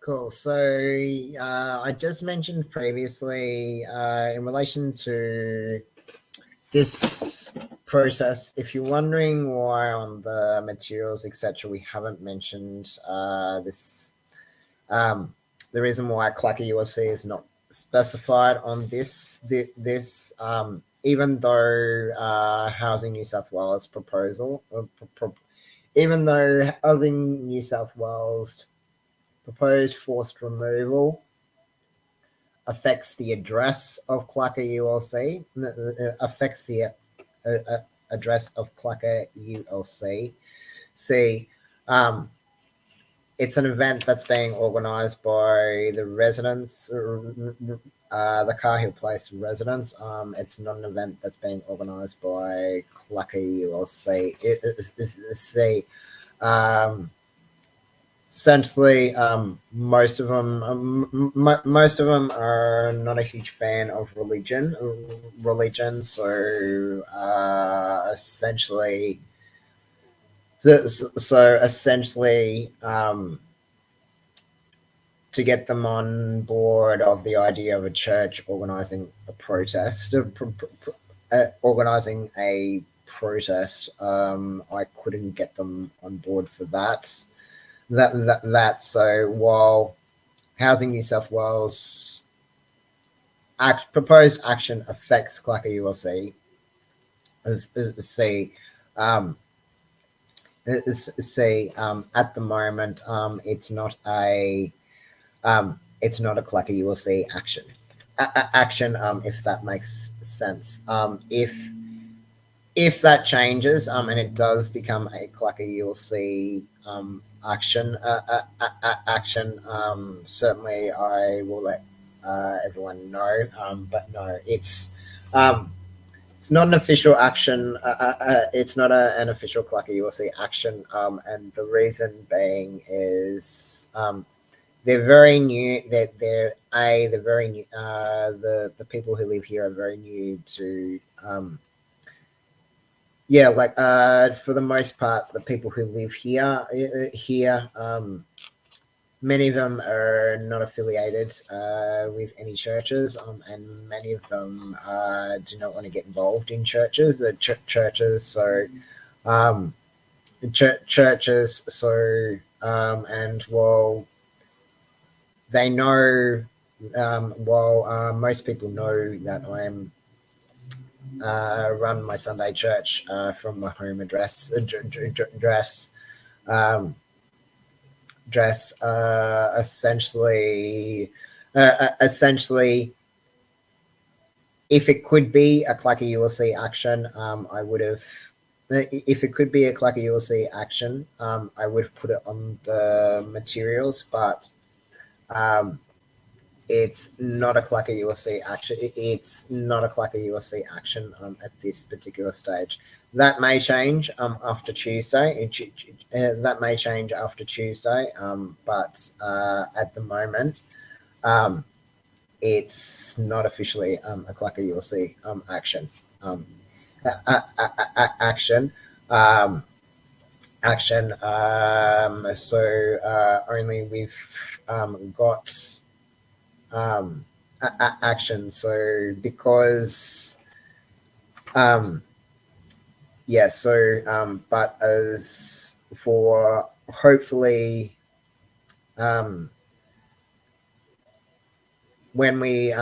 D: Cool. So I just mentioned previously in relation to this process, if you're wondering why on the materials, etc., we haven't mentioned this, the reason why CLACCA ULC is not specified on this, even though Housing New South Wales even though Housing New South Wales proposed forced removal affects the address of CLACCA ULC, affects the address of CLACCA ULC. See, it's an event that's being organised by the residents, the Cahill Place residents. It's not an event that's being organised by CLACCA ULC. Essentially, most of them are not a huge fan of religion. So essentially, to get them on board of the idea of a church organizing a protest, I couldn't get them on board for that. So while Housing New South Wales proposed action affects CLACCA ULC, at the moment, it's not a CLACCA ULC action. If that makes sense. If that changes, and it does become a CLACCA ULC action, certainly I will let everyone know. But no, it's not an official action. It's not an official CLACCA ULC action, and the reason being is they're very new. They're very new. The people who live here are very new to. For the most part, the people who live here, many of them are not affiliated with any churches, and many of them do not want to get involved in churches. And while they know, most people know that I'm run my Sunday church from my home address. Essentially, if it could be a CLACCA ULC action, I would have. If it could be a CLACCA ULC action, I would have put it on the materials, but it's not a CLACCA ULC action. It's not a CLACCA ULC action at this particular stage. That may change after Tuesday. That may change after Tuesday, but at the moment, it's not officially a CLACCA ULC action. So only we've got action. So because but as for hopefully when we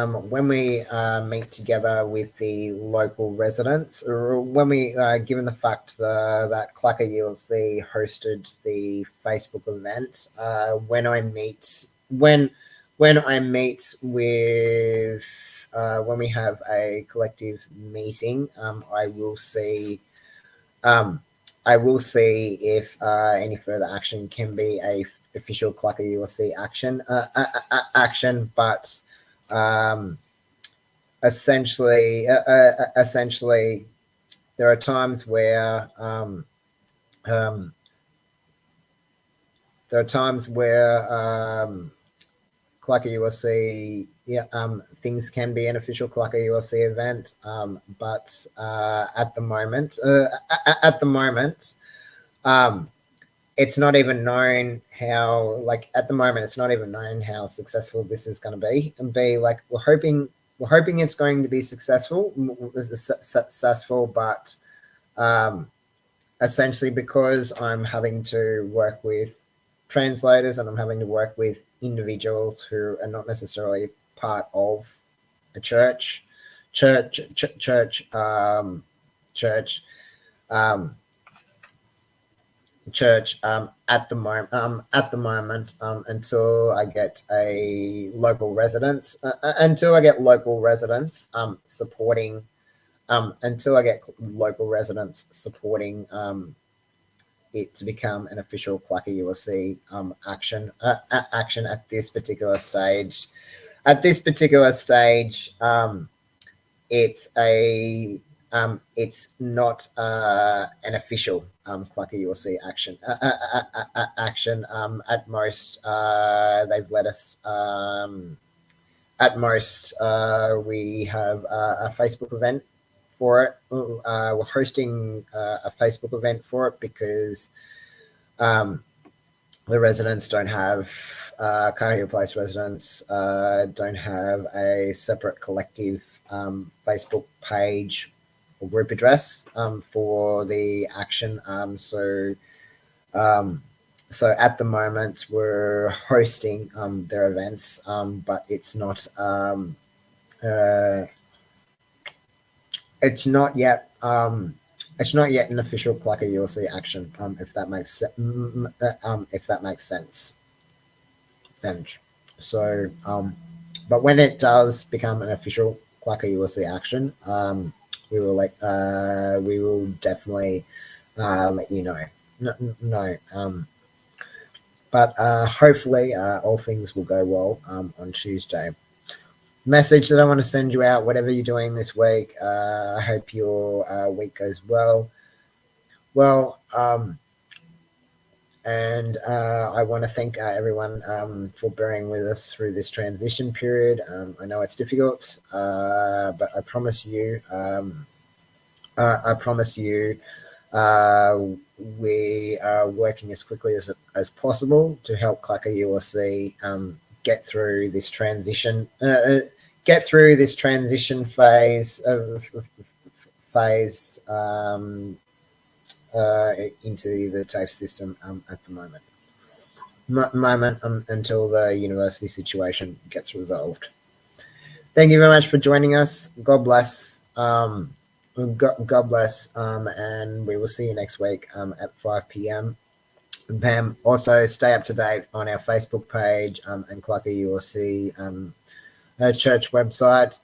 D: meet together with the local residents, or when we given the fact that CLACCA ULC hosted the Facebook event, when I meet with when we have a collective meeting, I will see if any further action can be a official CLACCA ULC action, but essentially, there are times where CLACCA ULC, things can be an official CLACCA ULC event, but at the moment, it's not even known how, like, at the moment it's not even known how successful this is going to be, and B, like, we're hoping it's going to be successful, but essentially because I'm having to work with translators and I'm having to work with individuals who are not necessarily part of a church at the moment, until I get a local residence, supporting it to become an official CLACCA ULC action at this particular stage. It's not an official CLACCA ULC action. At most, they've let us. At most, we have a Facebook event for it. We're hosting a Facebook event for it because the residents don't have, Cahill Place residents don't have a separate collective Facebook page or group address for the action. So at the moment we're hosting their events, but it's not yet an official CLACCA ULC action, if that makes sense. Then, so, but when it does become an official CLACCA ULC action, we will definitely let you know. But hopefully all things will go well on Tuesday. Message that I want to send you out, whatever you're doing this week, I hope your week goes well. And I want to thank everyone for bearing with us through this transition period. I know it's difficult, but I promise you, we are working as quickly as possible to help CLACCA ULC get through this transition phase into the TAFE system at the moment, until the university situation gets resolved. Thank you very much for joining us. God bless. God bless, and we will see you next week at 5 p.m. Also, stay up to date on our Facebook page and CLACCA ULC church website.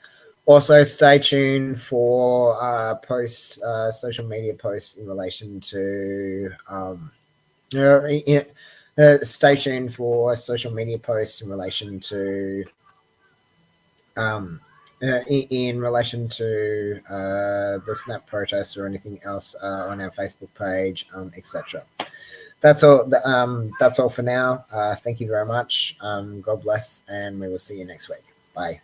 D: Also, stay tuned for social media posts in relation to stay tuned for social media posts in relation to the SNAP protests or anything else on our Facebook page, etc. That's all. That's all for now. Thank you very much. God bless, and we will see you next week. Bye.